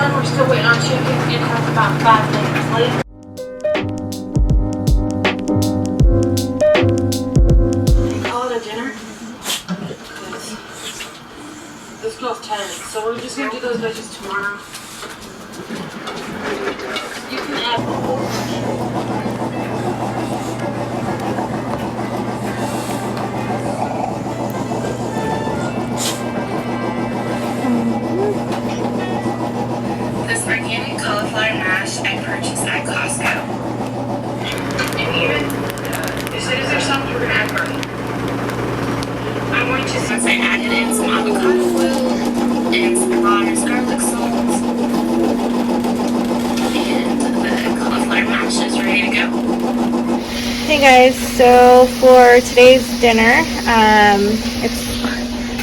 done. We're still waiting on chicken. It has about 5 minutes late. They call it a dinner. This goes 10, so we're just gonna do those veggies tomorrow. You can add. This organic cauliflower mash I purchased at Costco. And even, they said, is there something we're gonna add garlic? I'm going to, since I added in some avocado oil and some Bonner's garlic salt, and the cauliflower mash is ready to go. Hey guys, so for today's dinner, it's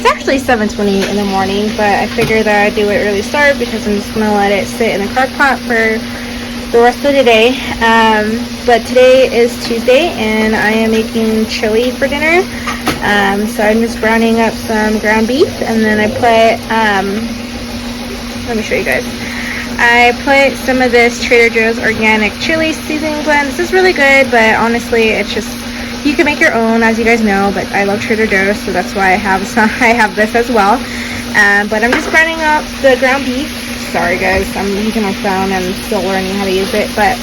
actually 7:20 in the morning, but I figured that I'd do an early start because I'm just gonna let it sit in the crock pot for the rest of the day. But today is Tuesday and I am making chili for dinner. So I'm just browning up some ground beef, and then I put let me show you guys. I put some of this Trader Joe's organic chili seasoning blend. This is really good, but honestly it's just, you can make your own, as you guys know, but I love Trader Joe's, so that's why I have this as well. But I'm just browning up the ground beef. Sorry guys, I'm using my phone and still learning how to use it, but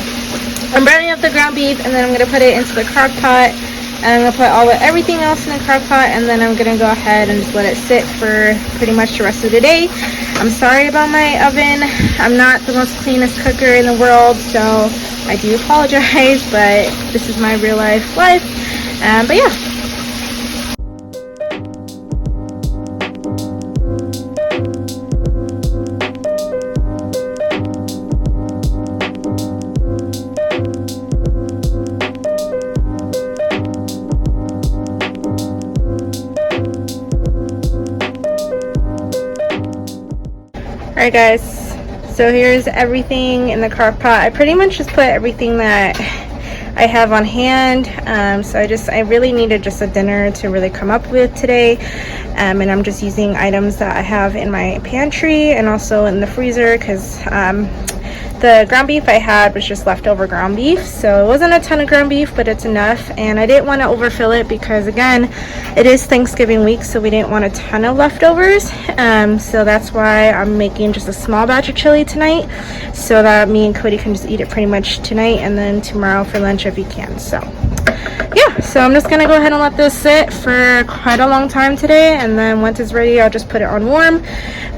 I'm browning up the ground beef, and then I'm going to put it into the crock pot, and I'm going to put everything else in the crock pot, and then I'm going to go ahead and just let it sit for pretty much the rest of the day. I'm sorry about my oven. I'm not the most cleanest cooker in the world, so I do apologize, but this is my real life. But yeah. Alright guys, so here's everything in the crock pot. I pretty much just put everything that I have on hand. So I really needed just a dinner to really come up with today. And I'm just using items that I have in my pantry and also in the freezer, because the ground beef I had was just leftover ground beef, so it wasn't a ton of ground beef, but it's enough, and I didn't want to overfill it because again it is Thanksgiving week, so we didn't want a ton of leftovers. So that's why I'm making just a small batch of chili tonight, so that me and Cody can just eat it pretty much tonight and then tomorrow for lunch if he can. So yeah, so I'm just gonna go ahead and let this sit for quite a long time today, and then once it's ready I'll just put it on warm.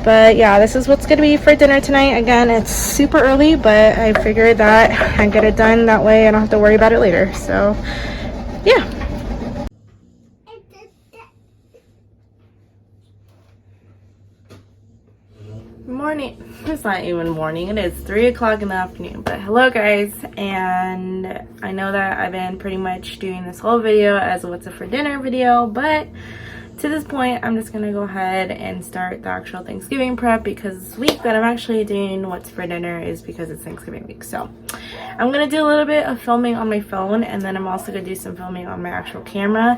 But yeah, this is what's gonna be for dinner tonight. Again, it's super early, but I figured that I get it done that way I don't have to worry about it later. So yeah. Morning. It's not even morning, it is 3 o'clock in the afternoon, but hello guys. And I know that I've been pretty much doing this whole video as a what's it for dinner video, but to this point I'm just gonna go ahead and start the actual Thanksgiving prep, because this week that I'm actually doing what's for dinner is because it's Thanksgiving week. So I'm gonna do a little bit of filming on my phone, and then I'm also gonna do some filming on my actual camera,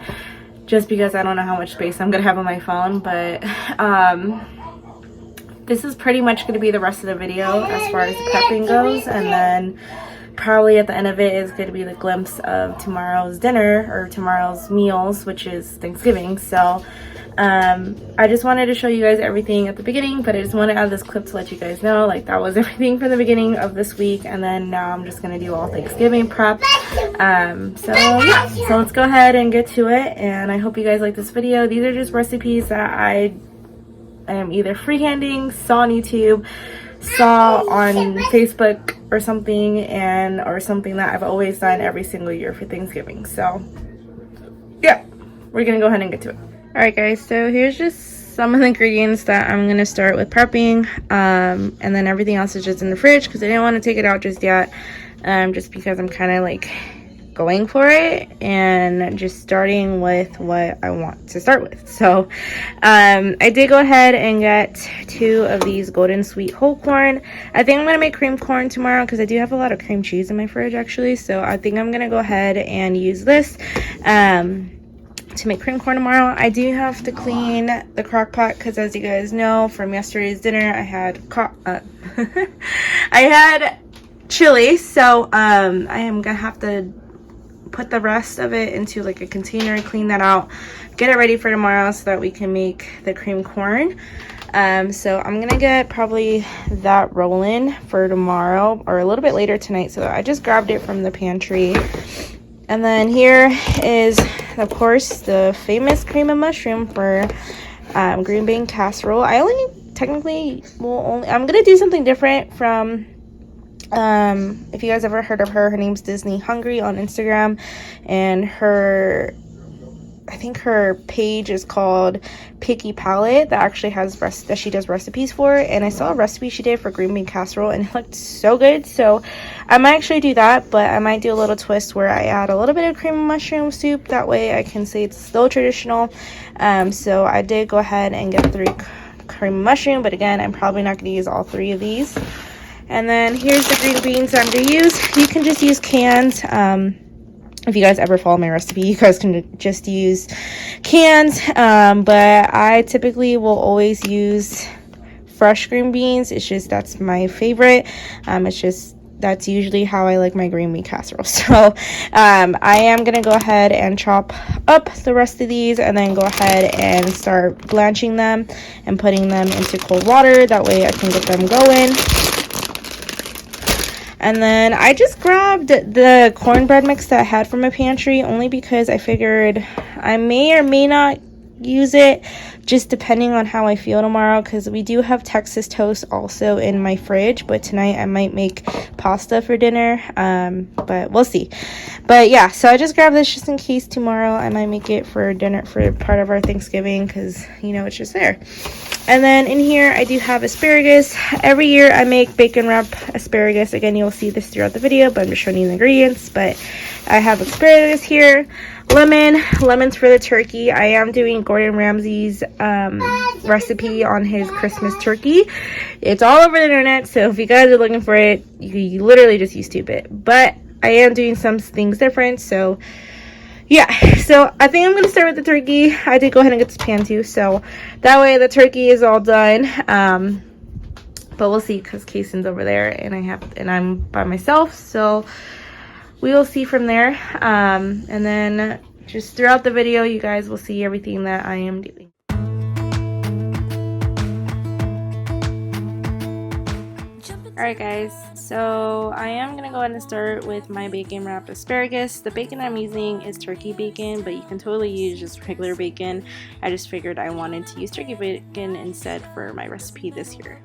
just because I don't know how much space I'm gonna have on my phone. But this is pretty much going to be the rest of the video as far as the prepping goes, and then probably at the end of it is going to be the glimpse of tomorrow's dinner, or tomorrow's meals, which is Thanksgiving. So I just wanted to show you guys everything at the beginning, but I just want to add this clip to let you guys know, like, that was everything from the beginning of this week, and then now I'm just going to do all Thanksgiving prep. So yeah, so let's go ahead and get to it, and I hope you guys like this video. These are just recipes that I am either freehanding, saw on YouTube, saw on Facebook or something, or something that I've always done every single year for Thanksgiving. So yeah, we're gonna go ahead and get to it. Alright guys, so here's just some of the ingredients that I'm gonna start with prepping, and then everything else is just in the fridge because I didn't want to take it out just yet, just because I'm kind of like going for it and just starting with what I want to start with. So I did go ahead and get 2 of these golden sweet whole corn. I think I'm gonna make cream corn tomorrow because I do have a lot of cream cheese in my fridge actually, so I think I'm gonna go ahead and use this. to make cream corn tomorrow. I do have to clean the crock pot because, as you guys know from yesterday's dinner, I had I had chili, so I am gonna have to put the rest of it into like a container, clean that out, get it ready for tomorrow so that we can make the cream corn. So I'm gonna get probably that rolling for tomorrow or a little bit later tonight. So I just grabbed it from the pantry. And then here is, of course, the famous cream and mushroom for green bean casserole. I only technically I'm gonna do something different from if you guys ever heard of her name's Disney Hungry on Instagram, and I think her page is called Picky Palette, that actually has that she does recipes for. And I saw a recipe she did for green bean casserole and it looked so good, so I might actually do that. But I might do a little twist where I add a little bit of cream and mushroom soup, that way I can say it's still traditional. So I did go ahead and get 3 cream and mushroom, but again, I'm probably not going to use all 3 of these. And then here's the green beans I'm going to use. You can just use cans. If you guys ever follow my recipe, you guys can just use cans. But I typically will always use fresh green beans. It's just, that's my favorite. It's just, that's usually how I like my green bean casserole. So I am going to go ahead and chop up the rest of these and then go ahead and start blanching them and putting them into cold water. That way I can get them going. And then I just grabbed the cornbread mix that I had from my pantry, only because I figured I may or may not use it, just depending on how I feel tomorrow, because we do have Texas toast also in my fridge, but tonight I might make pasta for dinner, but we'll see. But yeah, so I just grabbed this just in case tomorrow I might make it for dinner for part of our Thanksgiving, because you know, it's just there. And then in here I do have asparagus. Every year I make bacon wrap asparagus. Again, you'll see this throughout the video, but I'm just showing you the ingredients. But I have asparagus here, lemons for the turkey. I am doing Gordon Ramsay's recipe on his Christmas turkey. It's all over the internet, so if you guys are looking for it, you literally just use it. But I am doing some things different, so yeah. So I think I'm gonna start with the turkey. I did go ahead and get this pan too, so that way the turkey is all done. But we'll see, because Kaysen's over there and I'm by myself, so we will see from there. And then just throughout the video, you guys will see everything that I am doing. Alright guys, so I am going to go ahead and start with my bacon wrapped asparagus. The bacon I'm using is turkey bacon, but you can totally use just regular bacon. I just figured I wanted to use turkey bacon instead for my recipe this year.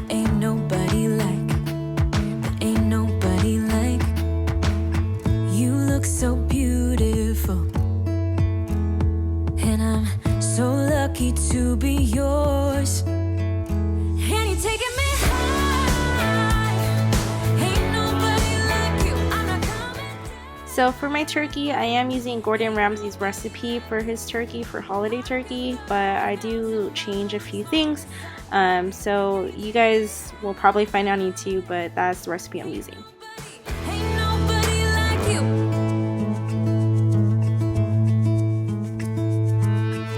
Ain't nobody like, ain't nobody like, you look so beautiful, and I'm so lucky to be yours, and you're taking me high, ain't nobody like you, I'm not coming down. So for my turkey, I am using Gordon Ramsay's recipe for his turkey, for holiday turkey, but I do change a few things. So you guys will probably find out on YouTube, but that's the recipe I'm using. Ain't nobody like you.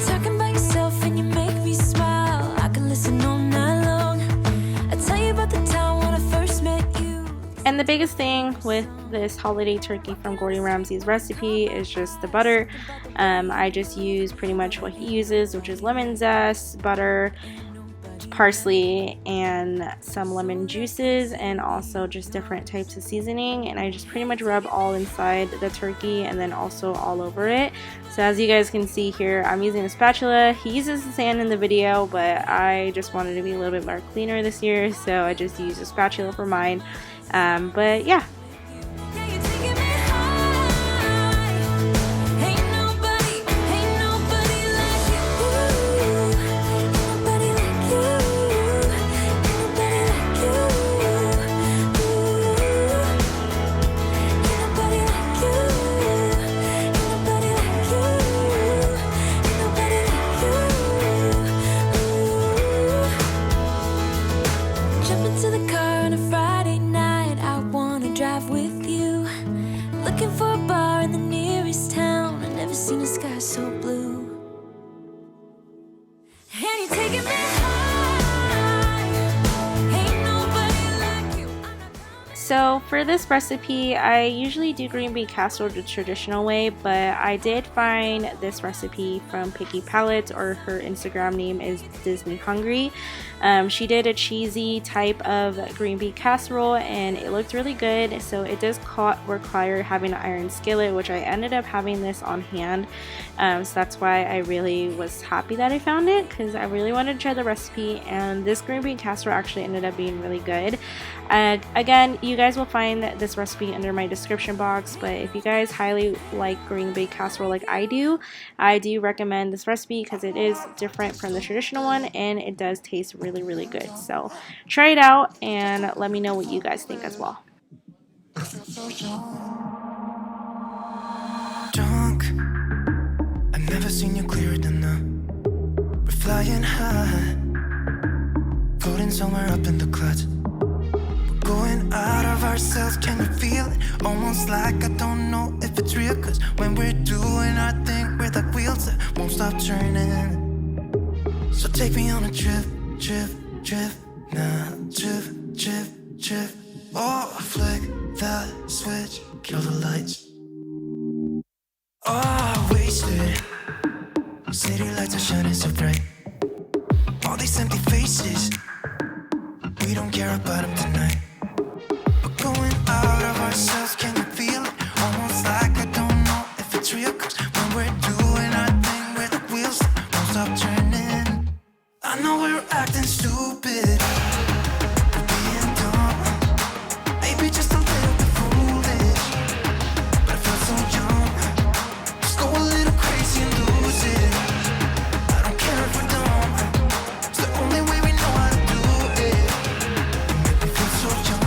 Talking about yourself and you make me smile. I can listen all night long. I tell you about the time when I first met you. And the biggest thing with this holiday turkey from Gordon Ramsay's recipe is just the butter. I just use pretty much what he uses, which is lemon zest, butter, parsley, and some lemon juices, and also just different types of seasoning, and I just pretty much rub all inside the turkey and then also all over it. So as you guys can see here, I'm using a spatula. He uses the sand in the video, but I just wanted to be a little bit more cleaner this year, so I just used a spatula for mine. But yeah. Seen a So for this recipe, I usually do green bean casserole the traditional way, but I did find this recipe from Picky Palates, or her Instagram name is Disney Hungry. She did a cheesy type of green bean casserole and it looked really good. So it does require having an iron skillet, which I ended up having this on hand. So that's why I really was happy that I found it, because I really wanted to try the recipe, and this green bean casserole actually ended up being really good. Again, you guys will find this recipe under my description box, but if you guys highly like green bean casserole like I do recommend this recipe because it is different from the traditional one and it does taste really good. So try it out and let me know what you guys think as well. Drunk, I've never seen you clearer than now. We're flying high, floating somewhere up in the clouds. Going out of ourselves, can you feel it? Almost like I don't know if it's real, cause when we're doing our thing, we're like wheels that won't stop turning. So take me on a trip, now, trip. Oh, flick that switch, kill the lights. Oh, wasted. City lights are shining so bright. All these empty faces, we don't care about them tonight. Going out of ourselves, can you feel it? Almost like I don't know if it's real, cause when we're doing our thing, we're the wheels that won't stop turning. I know we're acting stupid, we're being dumb, maybe just a little bit foolish, but I feel so young. Just go a little crazy and lose it. I don't care if we're dumb, it's the only way we know how to do it. You make me feel so young.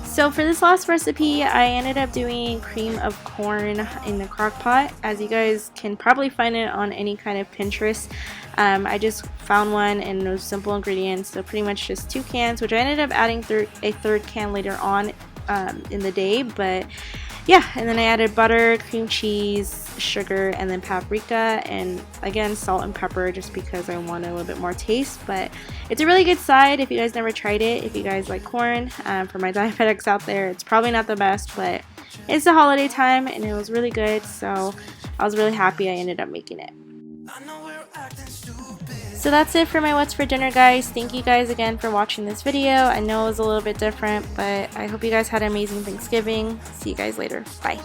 So for this last recipe, I ended up doing cream of corn in the crock pot. As you guys can probably find it on any kind of Pinterest. I just found one and those simple ingredients, so pretty much just 2 cans, which I ended up adding a third can later on in the day. But yeah, and then I added butter, cream cheese, sugar, and then paprika, and again salt and pepper just because I wanted a little bit more taste. But it's a really good side if you guys never tried it. If you guys like corn, for my diabetics out there, it's probably not the best, but it's the holiday time and it was really good, so I was really happy I ended up making it. So that's it for my what's for dinner, guys. Thank you guys again for watching this video. I know it was a little bit different, but I hope you guys had an amazing Thanksgiving. See you guys later. Bye.